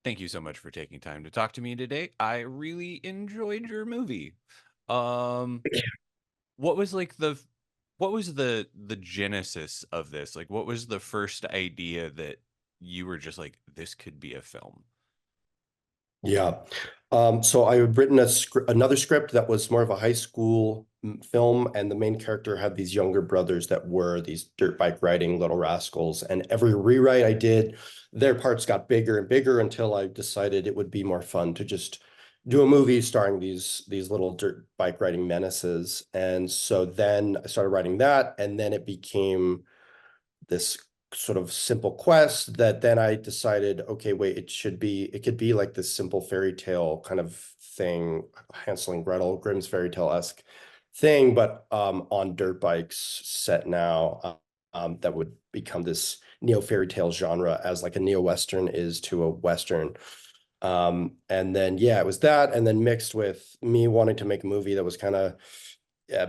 Thank you so much for taking time to talk to me today. I really enjoyed your movie. Um, what was like what was the genesis of this? Like, what was the first idea that you were just like, this could be a film? Yeah. So I had written another script that was more of a high school film, and the main character had these younger brothers that were these dirt bike riding little rascals. And every rewrite I did, their parts got bigger and bigger until I decided it would be more fun to just do a movie starring these little dirt bike riding menaces. And so then I started writing that, and then it became this sort of simple quest that then I decided, okay, wait, it could be like this simple fairy tale kind of thing, Hansel and Gretel, Grimm's fairy tale-esque thing, but on dirt bikes set now, that would become this neo fairy tale genre as like a neo Western is to a Western. And then, yeah, it was that, and then mixed with me wanting to make a movie that was kind of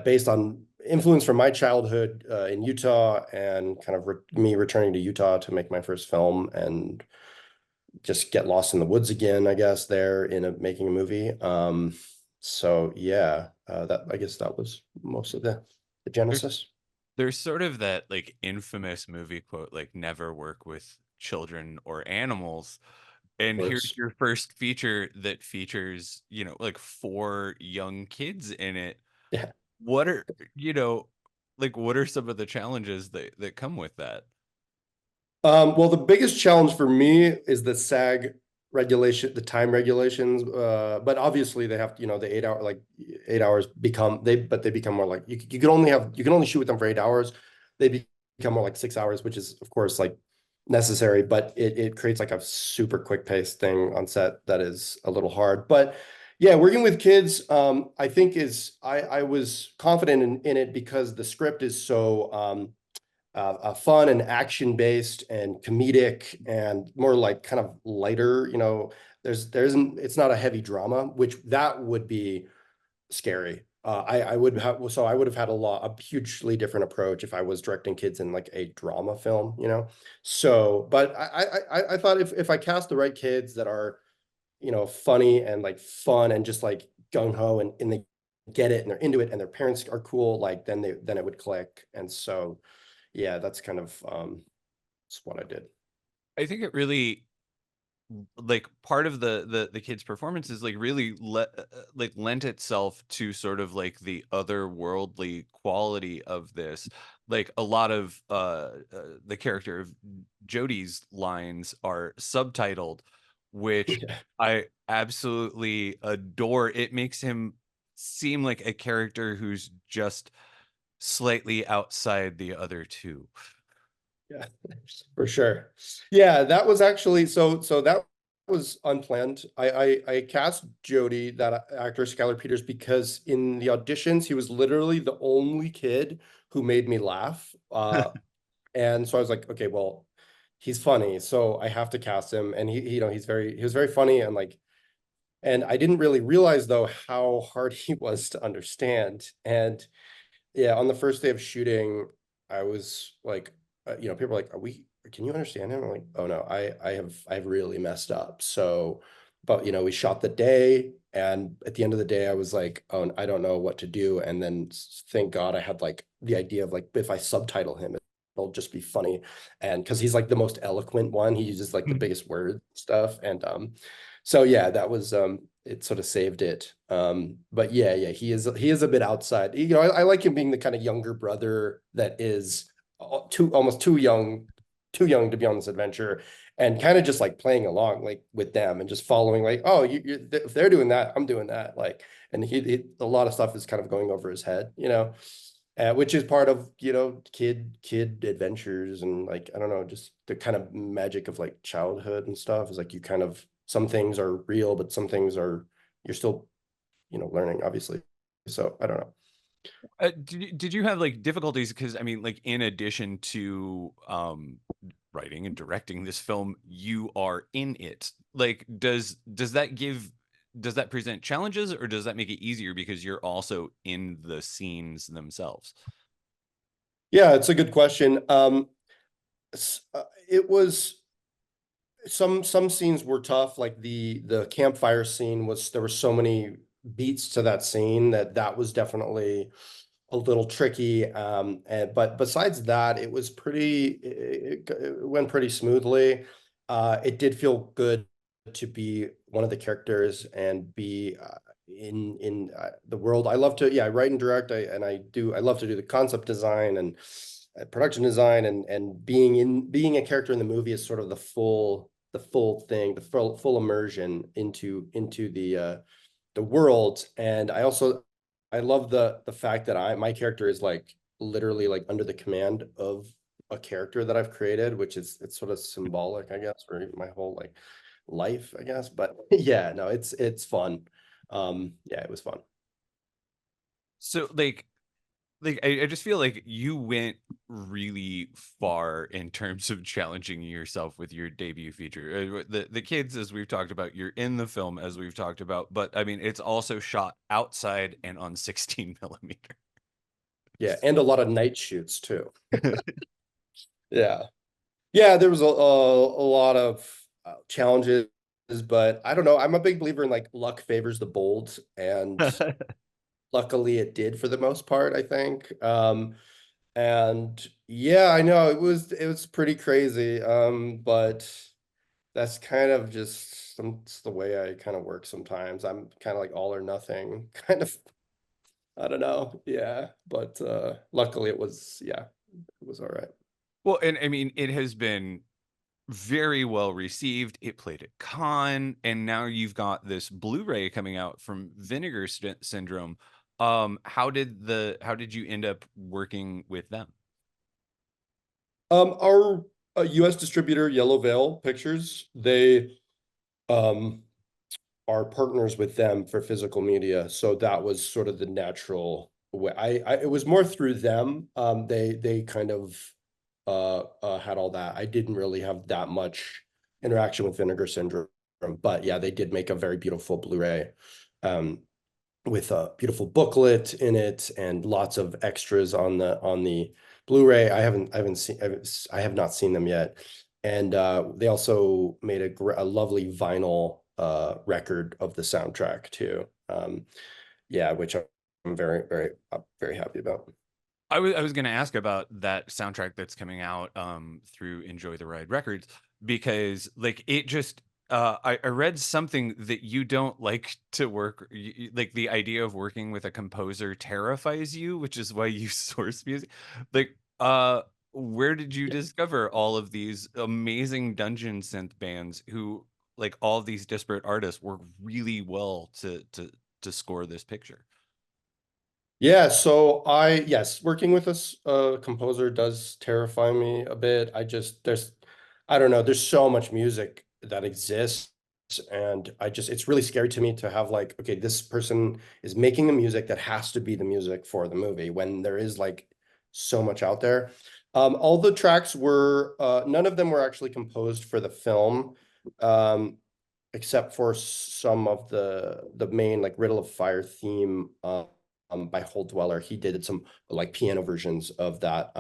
based on influence from my childhood in Utah and kind of me returning to Utah to make my first film and just get lost in the woods again, I guess, there in making a movie. So yeah, that I guess that was most of the There's genesis. there's sort of that like infamous movie quote, like never work with children or animals. And here's Works. your first feature that features, like four young kids in it. Yeah. What are, you know, like what are some of the challenges that come with that? Well, the biggest challenge for me is the SAG regulation, the time regulations. But obviously they have, the 8 hour, like 8 hours but they become more like you can only shoot with them for 8 hours. They become more like 6 hours, which is of course like necessary, but it creates like a super quick pace thing on set that is a little hard. But yeah, working with kids, I think I was confident in it because the script is so fun and action based and comedic and more like kind of lighter. It's not a heavy drama, which that would be scary. I would have had a hugely different approach if I was directing kids in like a drama film. So, but I thought if I cast the right kids that are, funny and like fun and just like gung ho and they get it and they're into it and their parents are cool, like then it would click. And so yeah, that's what I did. I think it really like part of the kid's performance is like really like lent itself to sort of like the otherworldly quality of this. Like a lot of the character of Jody's lines are subtitled, which Yeah. I absolutely adore. It makes him seem like a character who's just slightly outside the other two. Yeah, for sure. Yeah, that was actually so that was unplanned. I cast Jody, that actor Skylar Peters, because in the auditions he was literally the only kid who made me laugh. And so I was like, okay, well, he's funny, so I have to cast him. And he was very funny and I didn't really realize though how hard he was to understand. And yeah, on the first day of shooting, I was like, people are like, can you understand him? I'm like, oh no, I've really messed up. So, but we shot the day, and at the end of the day, I was like, oh, I don't know what to do. And then thank God I had like the idea of like, if I subtitle him, it'll just be funny. And because he's like the most eloquent one, he uses like the biggest word stuff. And so yeah, that was it sort of saved it. But yeah, he is a bit outside. I like him being the kind of younger brother that is almost too young to be on this adventure, and kind of just like playing along like with them and just following like, oh, if they're doing that, I'm doing that. Like, and a lot of stuff is kind of going over his head. Which is part of kid adventures, and like I don't know, just the kind of magic of like childhood and stuff is like you kind of some things are real, but some things are you're still learning, obviously. So I don't know. Did you have like difficulties? Because I mean, like in addition to writing and directing this film, you are in it. Like, does that present challenges, or does that make it easier because you're also in the scenes themselves? Yeah, it's a good question. It was some scenes were tough, like the campfire scene was, there were so many beats to that scene that was definitely a little tricky. But besides that, it was it went pretty smoothly. It did feel good to be one of the characters and be in the world. I love to, yeah, I write and direct. I love to do the concept design and production design, and being a character in the movie is sort of the full thing, the full immersion into the world. And I love the fact that my character is like literally like under the command of a character that I've created, which is, it's sort of symbolic, I guess, for my whole like life, I guess. But yeah, no, it's fun. Yeah, it was fun. So I just feel like you went really far in terms of challenging yourself with your debut feature. The kids, as we've talked about, you're in the film, as we've talked about, but I mean, it's also shot outside and on 16 millimeter. Yeah, and a lot of night shoots too. Yeah. Yeah, there was a lot of challenges, but I don't know. I'm a big believer in like luck favors the bold, and luckily it did for the most part, I think. And yeah, I know it was pretty crazy. But that's kind of just it's the way I kind of work sometimes. I'm kind of like all or nothing, kind of. I don't know. Yeah, but luckily it was all right. Well, and I mean, it has been very well received. It played at Con, and now you've got this Blu-ray coming out from Vinegar Syndrome. How did you end up working with them? Our US distributor, Yellow Veil Pictures, they um are partners with them for physical media. So that was sort of the natural way. It was more through them. They kind of had all that. I didn't really have that much interaction with Vinegar Syndrome, but yeah, they did make a very beautiful Blu-ray. Um, with a beautiful booklet in it and lots of extras on the Blu-ray. I have not seen them yet. And they also made a lovely vinyl record of the soundtrack too. Yeah, which I'm very happy about. I was going to ask about that soundtrack that's coming out through Enjoy the Ride Records, because like it just I read something that you don't like to work like the idea of working with a composer terrifies you, which is why you source music. Like where did you discover all of these amazing dungeon synth bands who, like, all of these disparate artists work really well to score this picture? Yeah, so yes, working with a composer does terrify me a bit. I don't know, there's so much music that exists, and it's really scary to me to have like, okay, this person is making the music that has to be the music for the movie when there is like so much out there. All the tracks were, none of them were actually composed for the film. Um, except for some of the main like Riddle of Fire theme by Hole Dweller. He did some like piano versions of that.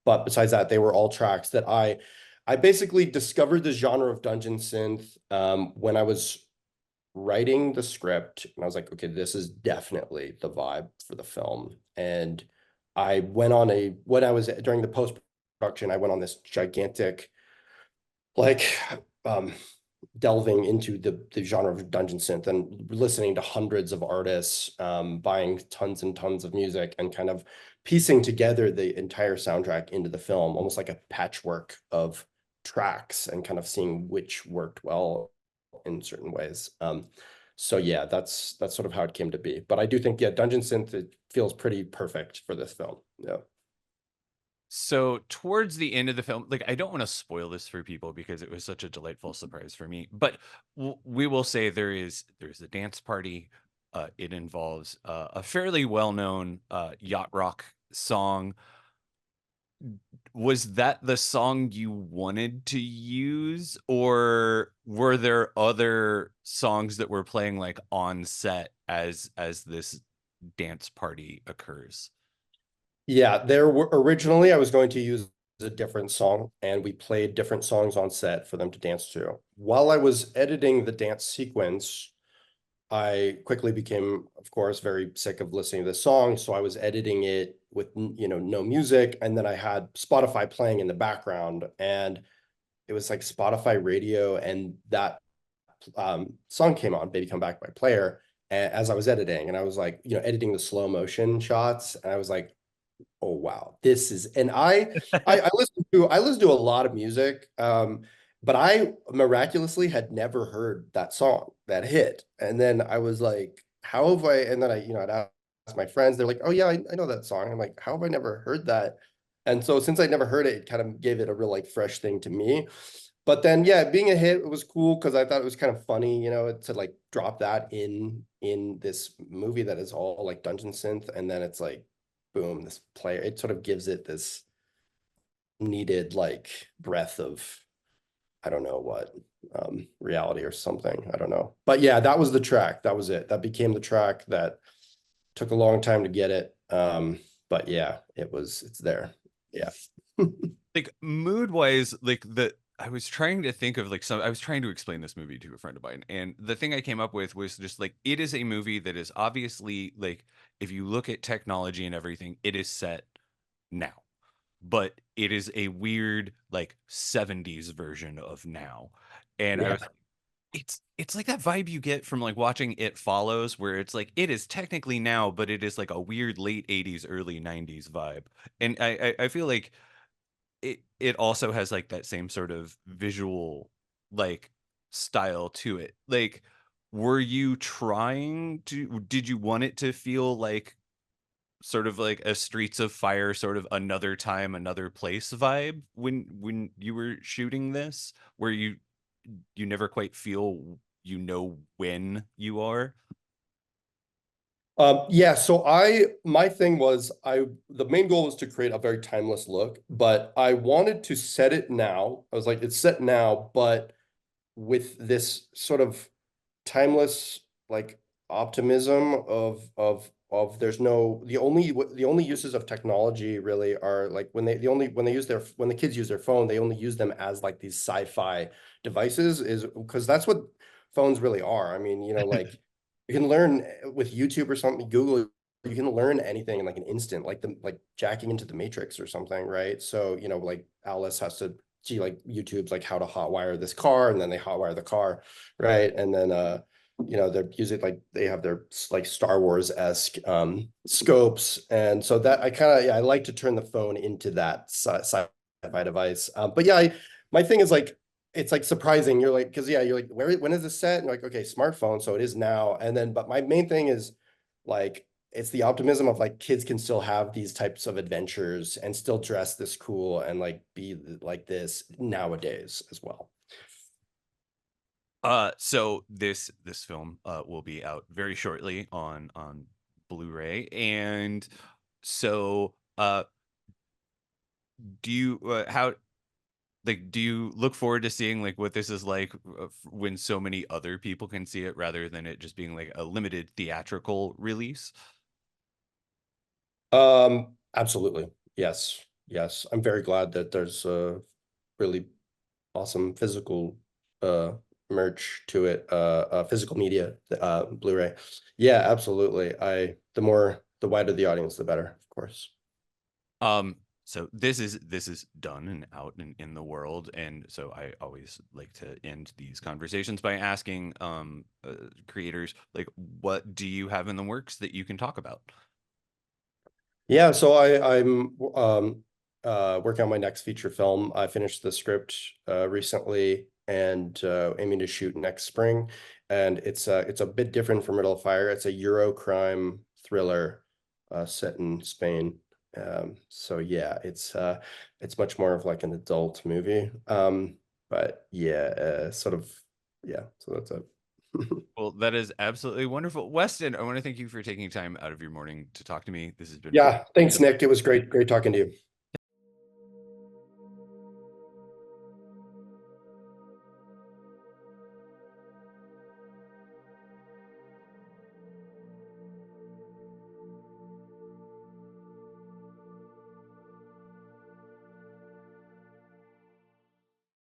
But besides that, they were all tracks that I basically discovered the genre of dungeon synth when I was writing the script, and I was like, okay, this is definitely the vibe for the film. And I went on a when I was during the post production, I went on this gigantic like um delving into the genre of dungeon synth and listening to hundreds of artists, buying tons and tons of music, and kind of piecing together the entire soundtrack into the film, almost like a patchwork of tracks, and kind of seeing which worked well in certain ways. So yeah, that's sort of how it came to be. But I do think, yeah, dungeon synth, it feels pretty perfect for this film. Yeah. So towards the end of the film, like, I don't want to spoil this for people because it was such a delightful surprise for me, but we will say there's a dance party. It involves a fairly well-known yacht rock song. Was that the song you wanted to use, or were there other songs that were playing like on set as this dance party occurs? Yeah, there were originally I was going to use a different song, and we played different songs on set for them to dance to. While I was editing the dance sequence, I quickly became, of course, very sick of listening to this song. So I was editing it with, no music. And then I had Spotify playing in the background. And it was like Spotify radio. And that song came on, Baby Come Back by Player, as I was editing. And I was like, editing the slow motion shots. And I was like, oh wow, this is, and I listen to a lot of music, but I miraculously had never heard that song, that hit. And then I was like, how have I, and then I'd ask my friends, they're like, oh yeah, I know that song. I'm like, how have I never heard that? And so since I'd never heard it, it kind of gave it a real like fresh thing to me. But then yeah, being a hit, it was cool because I thought it was kind of funny, to like drop that in this movie that is all like dungeon synth, and then it's like boom, this player, it sort of gives it this needed like breath of, I don't know what, reality or something. I don't know. But yeah, that was the track. That was it. That became the track that took a long time to get it. But yeah, it's there. Yeah. Like mood wise, like the I was trying to think of like some I was trying to explain this movie to a friend of mine, and the thing I came up with was just like it is a movie that is obviously like if you look at technology and everything, it is set now. But it is a weird like 70s version of now. And I Yeah. was it's like that vibe you get from like watching It Follows, where it's like it is technically now, but it is like a weird late 80s, early 90s vibe. And I feel like it also has like that same sort of visual like style to it. Like, were you trying to did you want it to feel like sort of like a Streets of Fire, sort of another time, another place vibe when you were shooting this, where you never quite feel when you are? Yeah, so my thing was the main goal was to create a very timeless look, but I wanted to set it now. I was like, it's set now, but with this sort of timeless like optimism of there's no the only uses of technology really are like when they use when the kids use their phone, they only use them as like these sci-fi devices, is because that's what phones really are. I mean, like you can learn with YouTube or something, Google, you can learn anything in like an instant, like jacking into the matrix or something, right? So, like Alice has to see like YouTube's like how to hotwire this car, and then they hotwire the car, right? And then they're using like they have their like Star Wars-esque scopes. And so that I kind of, yeah, I like to turn the phone into that sci-fi device. But yeah, my thing is like it's like surprising. You're like, because yeah, you're like, when is this set? And you're like, okay, smartphone, so it is now. And then, but my main thing is like it's the optimism of like kids can still have these types of adventures and still dress this cool and like be like this nowadays as well. So this film will be out very shortly on Blu-ray, and so do you how like do you look forward to seeing like what this is like when so many other people can see it rather than it just being like a limited theatrical release? Absolutely. Yes. Yes. I'm very glad that there's a really awesome physical uh merch to it, physical media, Blu-ray. Yeah, absolutely. The wider the audience, the better, of course. So this is done and out in the world, and so I always like to end these conversations by asking creators like, what do you have in the works that you can talk about? Yeah, so I'm working on my next feature film. I finished the script recently, and aiming to shoot next spring. And it's a bit different from Riddle of Fire. It's a Euro crime thriller set in Spain. So yeah, it's much more of like an adult movie. But yeah, sort of, yeah, so that's it. Well, that is absolutely wonderful. Weston, I want to thank you for taking time out of your morning to talk to me. This has been Yeah, thanks, really Nick. It was great talking to you.